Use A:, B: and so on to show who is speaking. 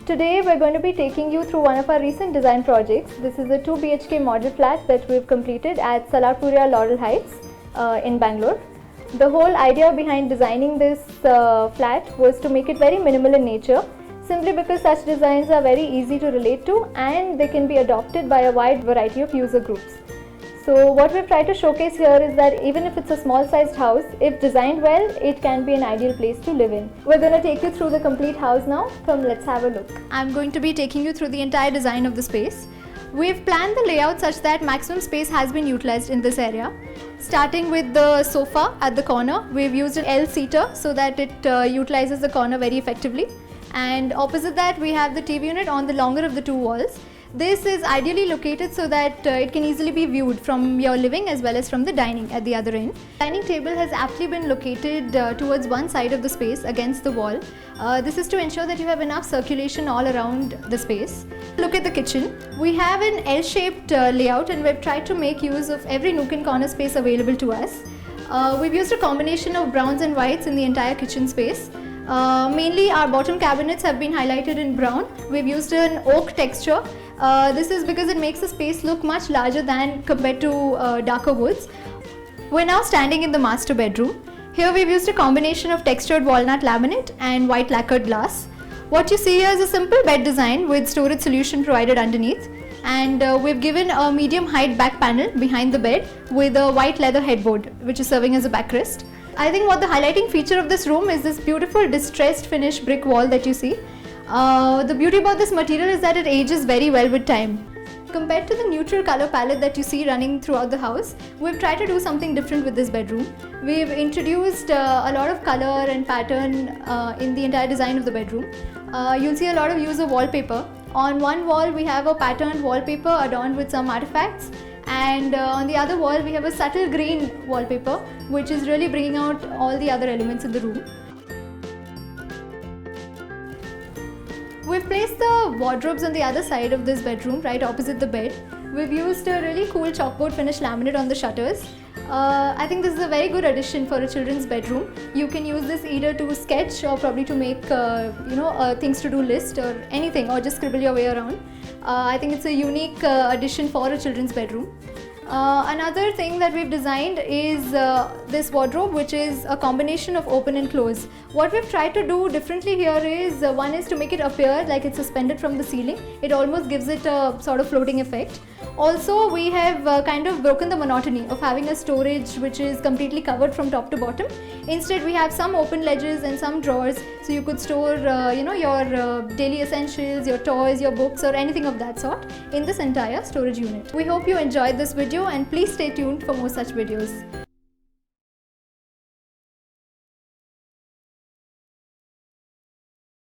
A: Today we're going to be taking you through one of our recent design projects. This is a 2 BHK model flat that we've completed at Salarpuria Laurel Heights in Bangalore. The whole idea behind designing this flat was to make it very minimal in nature, simply because such designs are very easy to relate to and they can be adopted by a wide variety of user groups. So what we've tried to showcase here is that even if it's a small sized house, if designed well, it can be an ideal place to live in. We're going to take you through the complete house now. Let's have a look. I'm going to be taking you through the entire design of the space. We've planned the layout such that maximum space has been utilized in this area. Starting with the sofa at the corner, we've used an L-seater so that it utilizes the corner very effectively. And opposite that, we have the TV unit on the longer of the two walls. This is ideally located so that it can easily be viewed from your living as well as from the dining at the other end. Dining table has aptly been located towards one side of the space against the wall. This is to ensure that you have enough circulation all around the space. Look at the kitchen. We have an L-shaped layout and we've tried to make use of every nook and corner space available to us. We've used a combination of browns and whites in the entire kitchen space. Mainly our bottom cabinets have been highlighted in brown. We've used an oak texture. This is because it makes the space look much larger than compared to darker woods. We're now standing in the master bedroom. Here we've used a combination of textured walnut laminate and white lacquered glass. What you see here is a simple bed design with storage solution provided underneath, and we've given a medium height back panel behind the bed with a white leather headboard which is serving as a backrest. I think what the highlighting feature of this room is this beautiful distressed finish brick wall that you see. The beauty about this material is that it ages very well with time. Compared to the neutral color palette that you see running throughout the house, we've tried to do something different with this bedroom. We've introduced a lot of color and pattern in the entire design of the bedroom. You'll see a lot of use of wallpaper. On one wall we have a patterned wallpaper adorned with some artifacts, and on the other wall we have a subtle green wallpaper which is really bringing out all the other elements in the room. We've placed the wardrobes on the other side of this bedroom, right opposite the bed. We've used a really cool chalkboard finish laminate on the shutters. I think this is a very good addition for a children's bedroom. You can use this either to sketch or probably to make things to do list or anything, or just scribble your way around. I think it's a unique addition for a children's bedroom. Another thing that we've designed is this wardrobe, which is a combination of open and close. What we've tried to do differently here is one is to make it appear like it's suspended from the ceiling. It almost gives it a sort of floating effect. Also, we have kind of broken the monotony of having a storage which is completely covered from top to bottom. Instead, we have some open ledges and some drawers, so you could store your daily essentials, your toys, your books, or anything of that sort in this entire storage unit. We hope you enjoyed this video, and please stay tuned for more such videos.